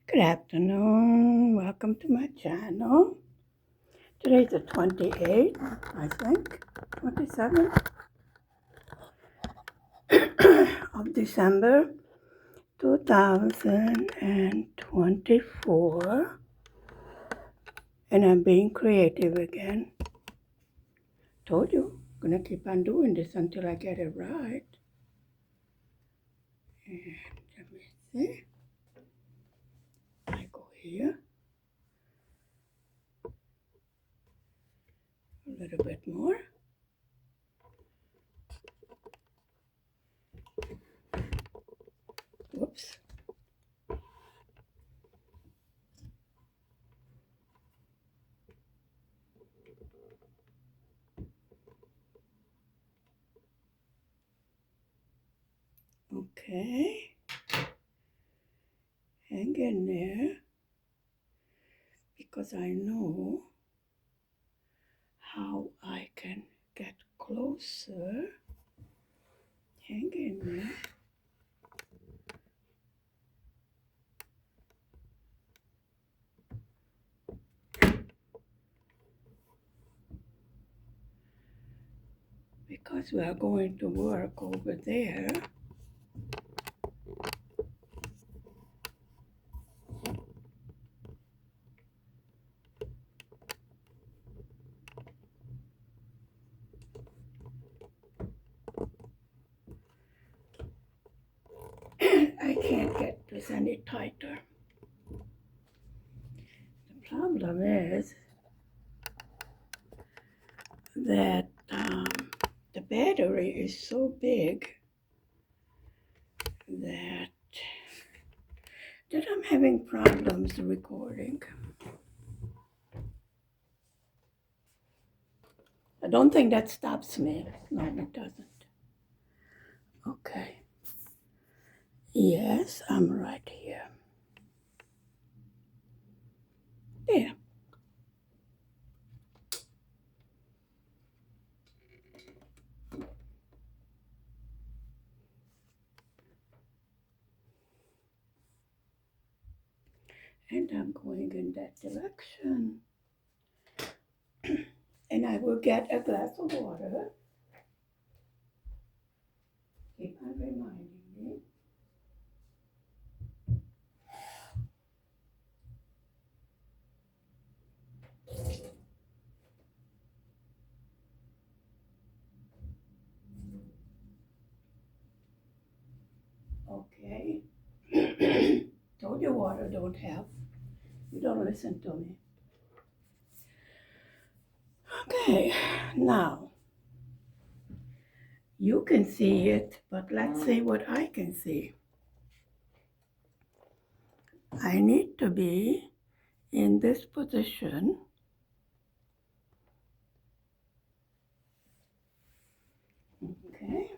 Good afternoon. Welcome to my channel. Today's the 28th, I think, 27th of December 2024. And I'm being creative again. Told you, I'm gonna keep on doing this until I get it right. And let me see. I go here. A little bit more. Whoops. Okay. Hang in there, because I know how I can get closer. Hang in there. Because we are going to work over there. I can't get this any tighter. The problem is that the battery is so big that I'm having problems recording. I don't think that stops me. No, it doesn't. Okay. Yes, I'm right here. There. And I'm going in that direction. And I will get a glass of water. Keep on reminding me. Okay. Told you water don't help. You don't listen to me. Okay, now you can see it, but let's see what I can see. I need to be in this position. Okay.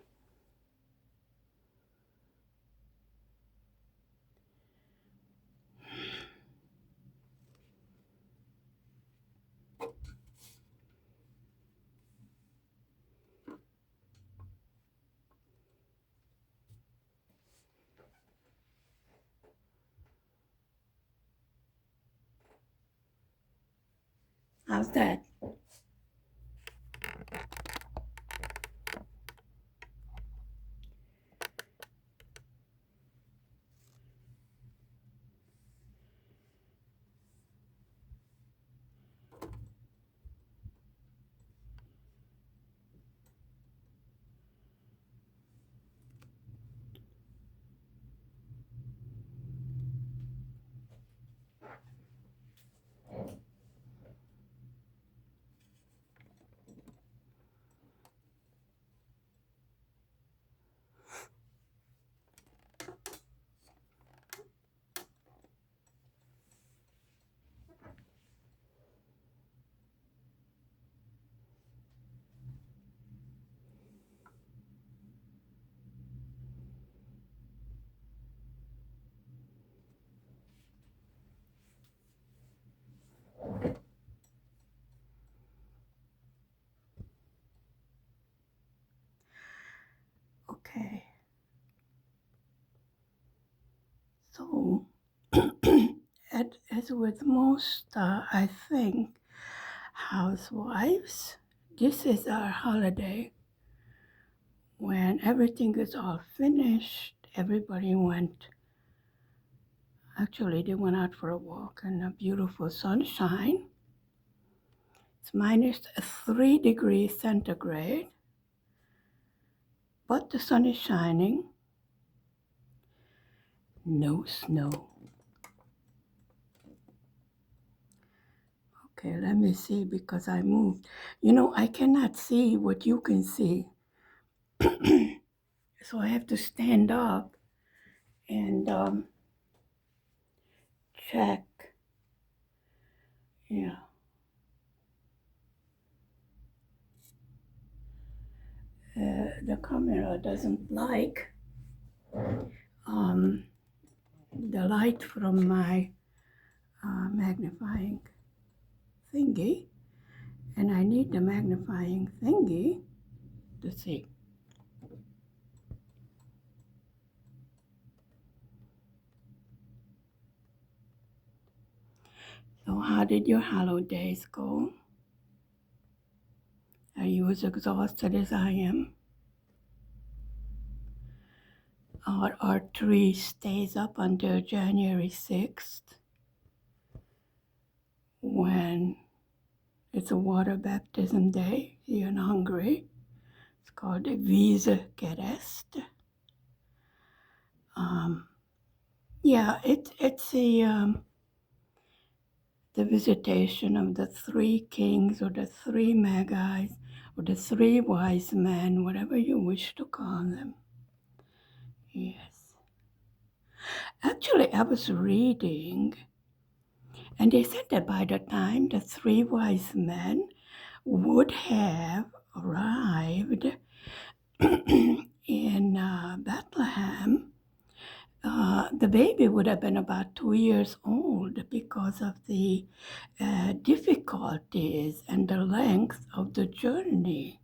How's that? Okay. So is with most, I think, housewives. This is our holiday when everything is all finished. Everybody went, actually, they went out for a walk in a beautiful sunshine. It's minus 3 degrees centigrade, but the sun is shining. No snow. Okay, let me see because I moved. You know, I cannot see what you can see. So I have to stand up and check. Yeah. The camera doesn't like the light from my magnifying thingy, and I need the magnifying thingy to see. So how did your holidays go? Are you as exhausted as I am? Our tree stays up until January 6th when it's a water baptism day here in Hungary. It's called the Vízkereszт. Yeah, it's the visitation of the three kings or the three magi's or the three wise men, whatever you wish to call them. Yes. Actually, I was reading, and they said that by the time the three wise men would have arrived in Bethlehem, the baby would have been about 2 years old because of the difficulties and the length of the journey.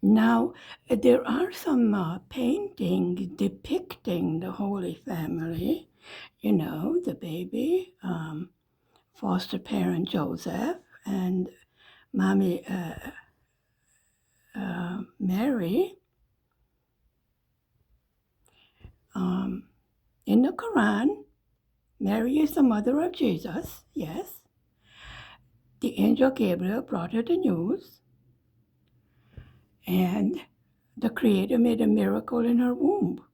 Now, there are some paintings depicting the Holy Family, you know, the baby, foster parent Joseph, and mommy Mary. In the Quran, Mary is the mother of Jesus, yes. The angel Gabriel brought her the news, and the Creator made a miracle in her womb.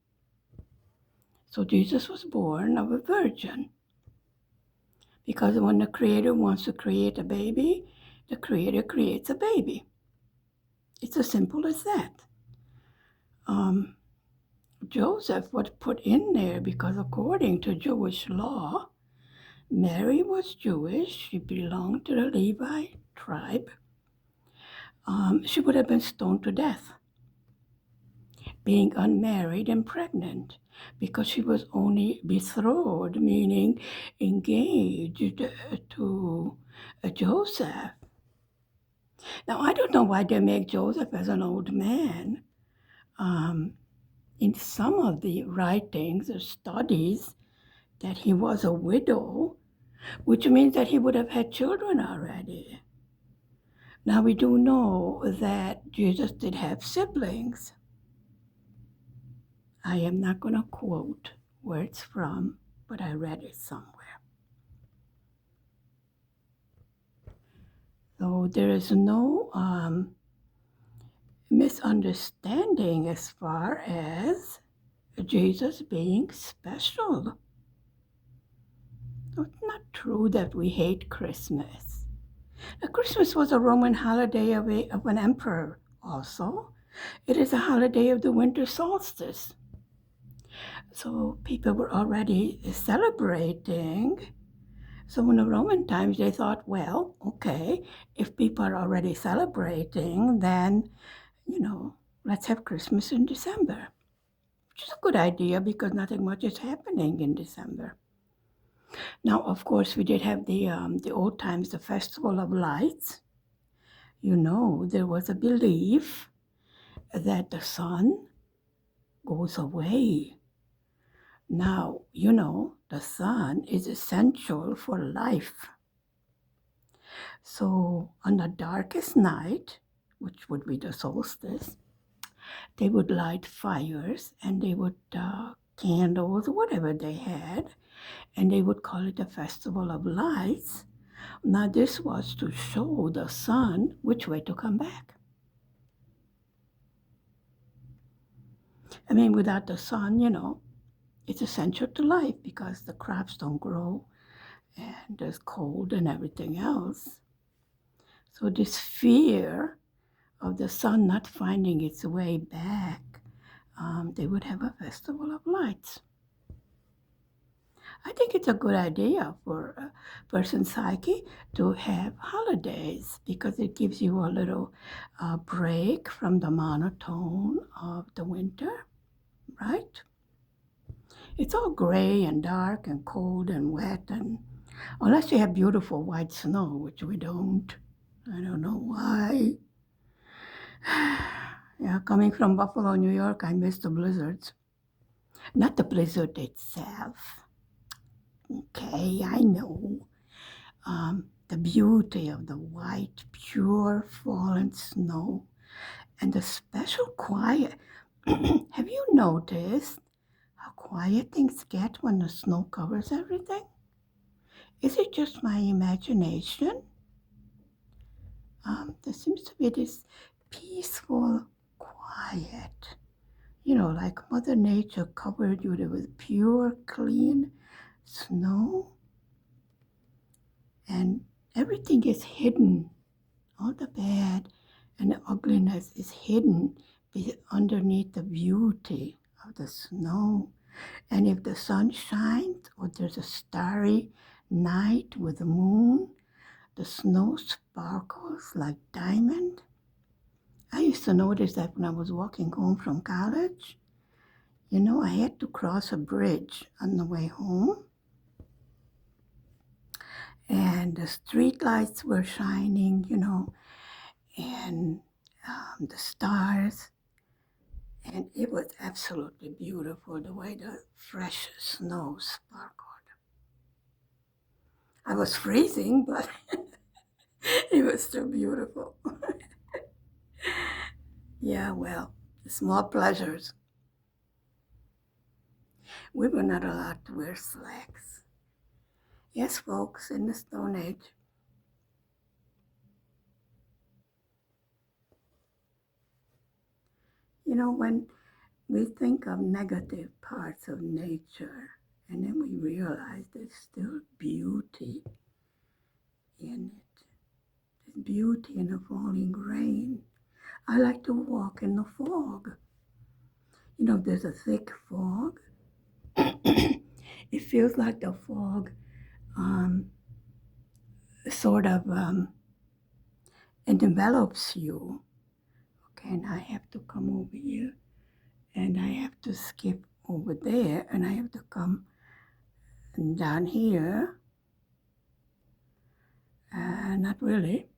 So Jesus was born of a virgin. Because when the Creator wants to create a baby, the Creator creates a baby. It's as simple as that. Joseph was put in there because according to Jewish law, Mary was Jewish. She belonged to the Levi tribe. She would have been stoned to death, being unmarried and pregnant, because she was only betrothed, meaning engaged to Joseph. Now, I don't know why they make Joseph as an old man. In some of the writings or studies, that he was a widow, which means that he would have had children already. Now, we do know that Jesus did have siblings. I am not going to quote where it's from, but I read it somewhere. So there is no misunderstanding as far as Jesus being special. It's not true that we hate Christmas. Now, Christmas was a Roman holiday of an emperor also. It is a holiday of the winter solstice. So people were already celebrating. So in the Roman times, they thought, well, okay, if people are already celebrating, then, let's have Christmas in December, which is a good idea because nothing much is happening in December. Now, of course, we did have the old times, the Festival of Lights. There was a belief that the sun goes away Now, you know, the sun is essential for life. So on the darkest night, which would be the solstice, they would light fires and they would candles, whatever they had, and they would call it a festival of lights. Now this was to show the sun which way to come back. I mean, without the sun, you know, it's essential to life because the crops don't grow and there's cold and everything else. So this fear of the sun not finding its way back, they would have a festival of lights. I think it's a good idea for a person's psyche to have holidays because it gives you a little break from the monotone of the winter, right? It's all gray and dark and cold and wet, and unless you have beautiful white snow, which we don't. I don't know why. Yeah, coming from Buffalo, New York, I miss the blizzards. Not the blizzard itself. Okay, I know. The beauty of the white, pure fallen snow and the special quiet. Have you noticed how quiet things get when the snow covers everything? Is it just my imagination? There seems to be this peaceful quiet. You know, like Mother Nature covered you with pure, clean snow, and everything is hidden. All the bad and the ugliness is hidden underneath the beauty of the snow. And if the sun shines or there's a starry night with the moon, the snow sparkles like diamond. I used to notice that when I was walking home from college. You know, I had to cross a bridge on the way home, and the street lights were shining, you know, and the stars, and it was absolutely beautiful the way the fresh snow sparkled. I was freezing, but it was still beautiful. Yeah, well, small pleasures. We were not allowed to wear slacks. Yes, folks, in the Stone Age. You know, when we think of negative parts of nature and then we realize there's still beauty in it. There's beauty in the falling rain. I like to walk in the fog. You know, there's a thick fog. It feels like the fog um, sort of envelops you. Okay, and I have to come over here and I have to skip over there and I have to come down here. Not really.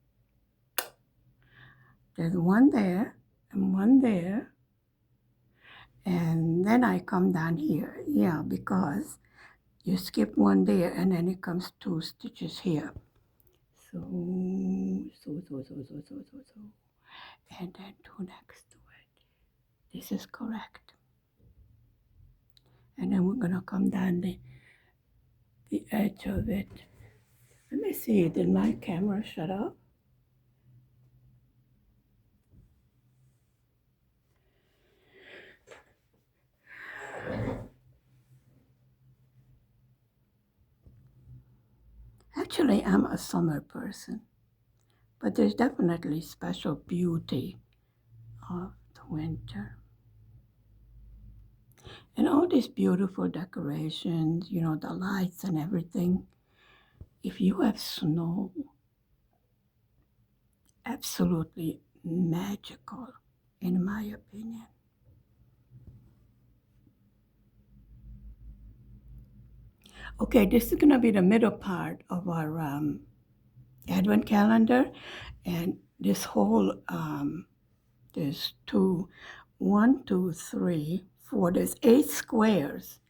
There's one there and one there. And then I come down here. Yeah, because you skip one there and then it comes two stitches here. So. And then two next to it. This is correct. And then we're going to come down the edge of it. Let me see, did my camera shut off? Actually, I'm a summer person, but there's definitely special beauty of the winter. And all these beautiful decorations, you know, the lights and everything. If you have snow, absolutely magical, in my opinion. Okay, this is going to be the middle part of our Advent calendar, and this whole there's 1, 2, 3, 4. There's 8 squares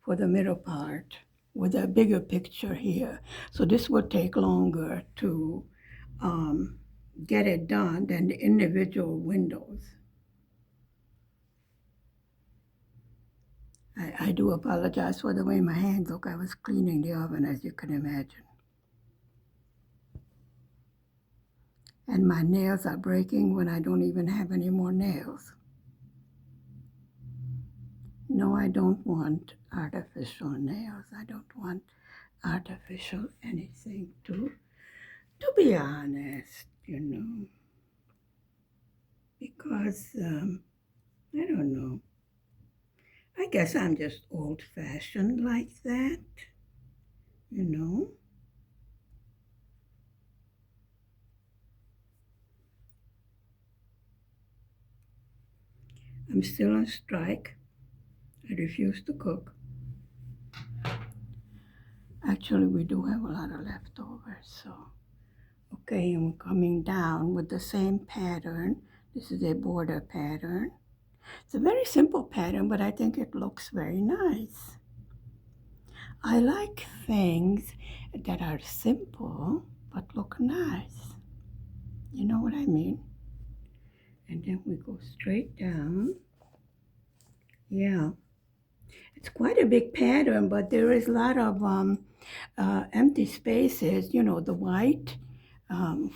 for the middle part with a bigger picture here. So this will take longer to get it done than the individual windows. I do apologize for the way my hands look. I was cleaning the oven, as you can imagine. And my nails are breaking when I don't even have any more nails. No, I don't want artificial nails. I don't want artificial anything to be honest, because I don't know. I guess I'm just old-fashioned like that, you know. I'm still on strike. I refuse to cook. Actually, we do have a lot of leftovers, so. Okay, I'm coming down with the same pattern. This is a border pattern. It's a very simple pattern, but I think it looks very nice. I like things that are simple but look nice. You know what I mean? And then we go straight down. Yeah, it's quite a big pattern, but there is a lot of empty spaces, the white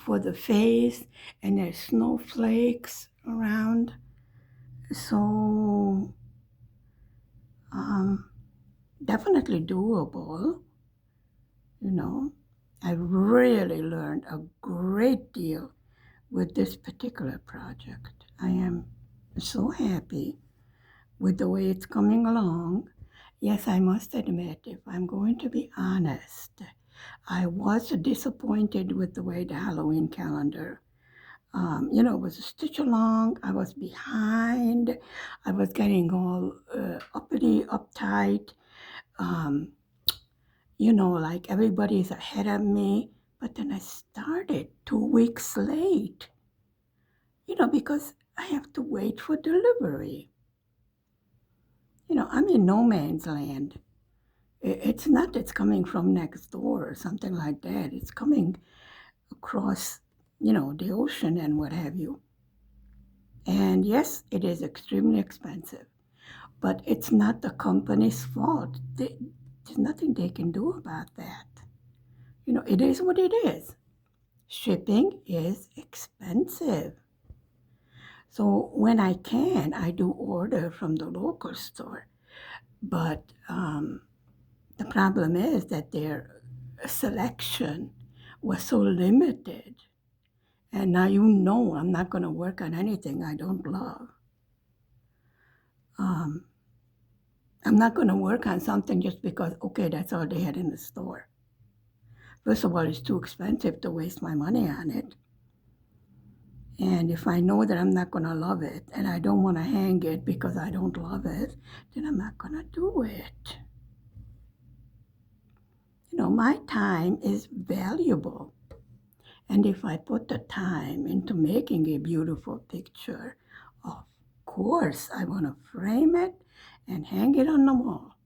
for the face, and there's snowflakes around. So definitely doable, I really learned a great deal with this particular project. I am so happy with the way it's coming along. Yes, I must admit, if I'm going to be honest, I was disappointed with the way the Halloween calendar, it was a stitch along. I was behind. I was getting all uppity, uptight. Like everybody's ahead of me. But then I started 2 weeks late, because I have to wait for delivery. I'm in no man's land. It's not it's coming from next door or something like that. It's coming across, the ocean and what have you. And yes, it is extremely expensive, but it's not the company's fault. There's nothing they can do about that. It is what it is. Shipping is expensive. So when I can, I do order from the local store. But the problem is that their selection was so limited. And now I'm not going to work on anything I don't love. I'm not going to work on something just because, okay, that's all they had in the store. First of all, it's too expensive to waste my money on it. And if I know that I'm not going to love it and I don't want to hang it because I don't love it, then I'm not going to do it. My time is valuable. And if I put the time into making a beautiful picture, of course I want to frame it and hang it on the wall.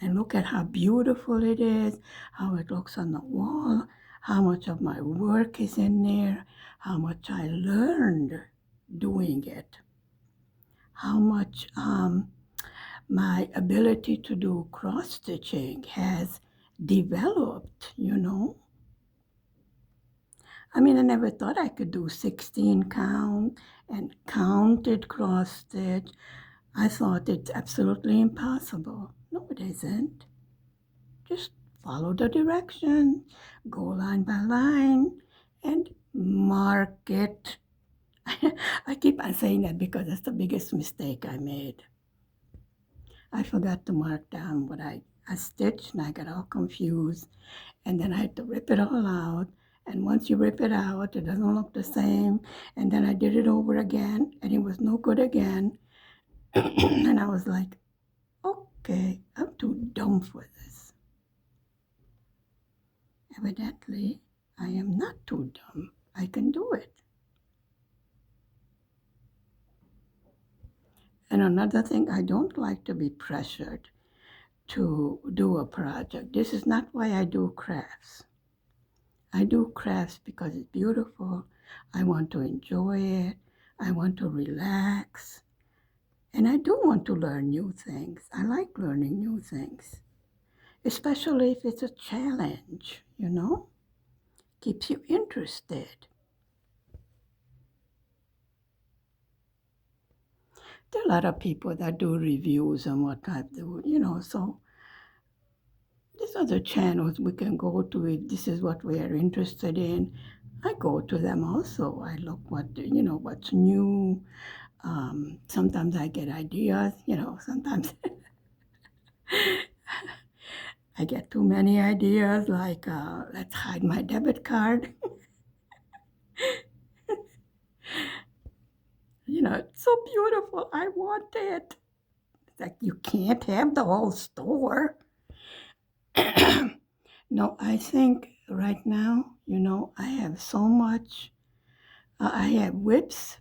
And look at how beautiful it is, how it looks on the wall, how much of my work is in there, how much I learned doing it, how much my ability to do cross-stitching has developed, I never thought I could do 16 count and counted cross stitch. I thought it's absolutely impossible. No, it isn't. Just follow the direction, go line by line, and mark it. I keep on saying that because that's the biggest mistake I made. I forgot to mark down what I stitched, and I got all confused. And then I had to rip it all out. And once you rip it out, it doesn't look the same. And then I did it over again, and it was no good again. And I was like, okay, I'm too dumb for this. Evidently, I am not too dumb. I can do it. And another thing, I don't like to be pressured to do a project. This is not why I do crafts. I do crafts because it's beautiful. I want to enjoy it. I want to relax. And I do want to learn new things. I like learning new things, especially if it's a challenge, keeps you interested. There are a lot of people that do reviews and what type do, so these other channels we can go to if this is what we are interested in. I go to them also. I look what's new. Sometimes I get ideas, sometimes I get too many ideas, like let's hide my debit card. It's so beautiful. I want it. It's like you can't have the whole store. No, I think right now, I have so much. I have WIPs,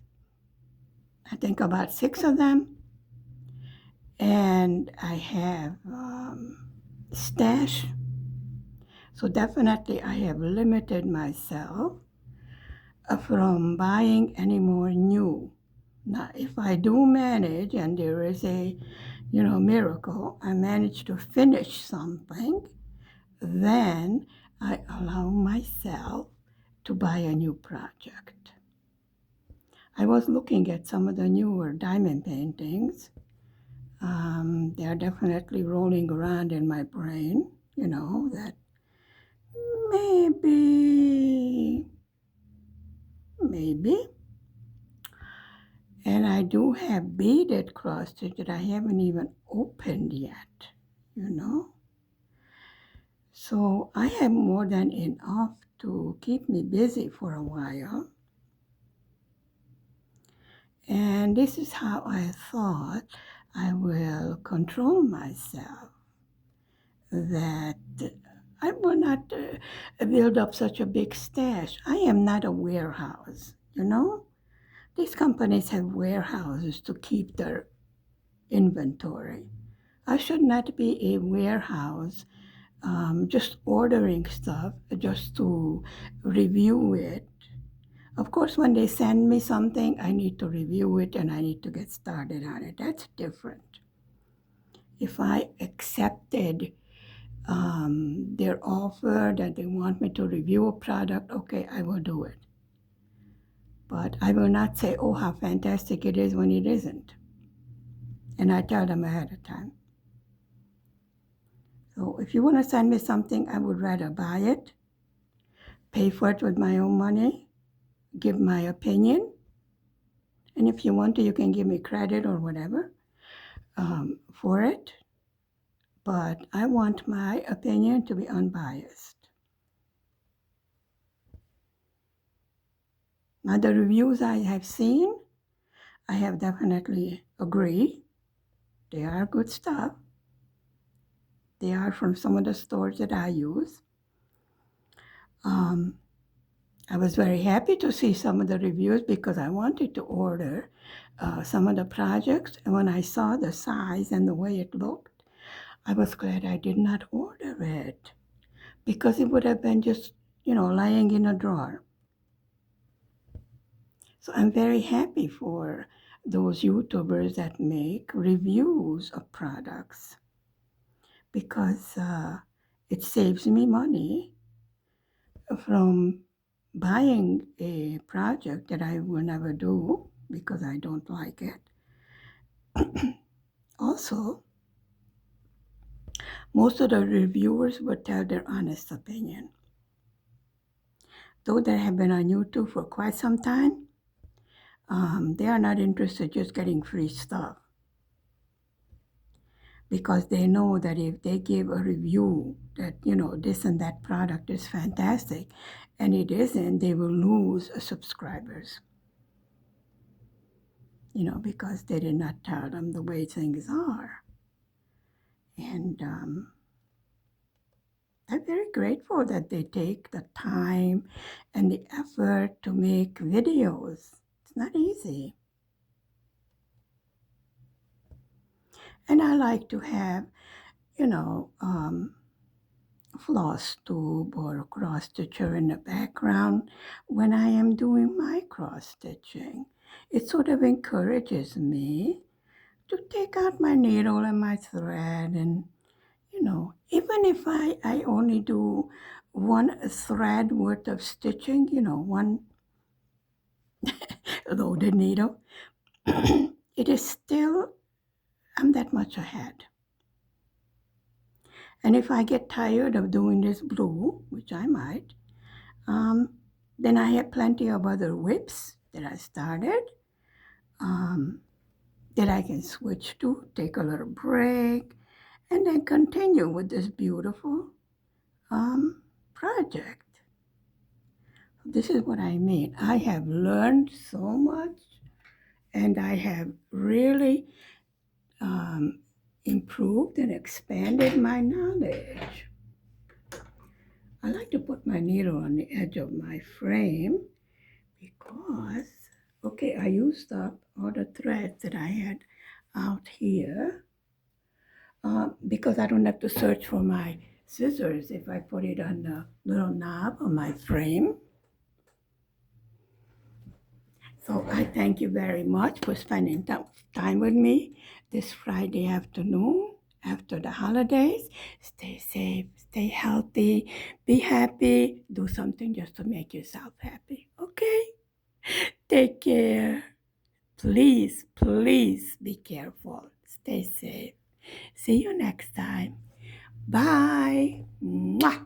I think about 6 of them, and I have stash. So definitely I have limited myself from buying any more new. Now, if I do manage, and there is a, miracle, I manage to finish something, then I allow myself to buy a new project. I was looking at some of the newer diamond paintings. They are definitely rolling around in my brain, that maybe, maybe. And I do have beaded cross stitch that I haven't even opened yet, So I have more than enough to keep me busy for a while. And this is how I thought I will control myself, that I will not build up such a big stash. I am not a warehouse, These companies have warehouses to keep their inventory. I should not be a warehouse just ordering stuff just to review it. Of course, when they send me something, I need to review it and I need to get started on it. That's different. If I accepted their offer that they want me to review a product, okay, I will do it. But I will not say, oh, how fantastic it is when it isn't. And I tell them ahead of time. So if you want to send me something, I would rather buy it, pay for it with my own money, give my opinion. And if you want to, you can give me credit or whatever for it. But I want my opinion to be unbiased. Now, the reviews I have seen, I have definitely agreed. They are good stuff. They are from some of the stores that I use. I was very happy to see some of the reviews because I wanted to order some of the projects. And when I saw the size and the way it looked, I was glad I did not order it because it would have been just, lying in a drawer. So I'm very happy for those YouTubers that make reviews of products because it saves me money from buying a project that I will never do because I don't like it. Also, most of the reviewers would tell their honest opinion. Though they have been on YouTube for quite some time, they are not interested just getting free stuff because they know that if they give a review that, this and that product is fantastic and it isn't, they will lose subscribers, because they did not tell them the way things are. And I'm very grateful that they take the time and the effort to make videos. It's not easy. And I like to have, you know, floss tube or cross stitcher in the background when I am doing my cross stitching. It sort of encourages me to take out my needle and my thread, and even if I only do one thread worth of stitching, one loaded needle, it is still, I'm that much ahead. And if I get tired of doing this blue, which I might, then I have plenty of other WIPs that I started, that I can switch to, take a little break, and then continue with this beautiful project. This is what I mean. I have learned so much, and I have really improved and expanded my knowledge. I like to put my needle on the edge of my frame because, okay, I used up all the threads that I had out here, because I don't have to search for my scissors if I put it on the little knob on my frame. So I thank you very much for spending time with me this Friday afternoon after the holidays. Stay safe, stay healthy, be happy, do something just to make yourself happy, okay? Take care. Please, please be careful. Stay safe. See you next time. Bye. Mwah.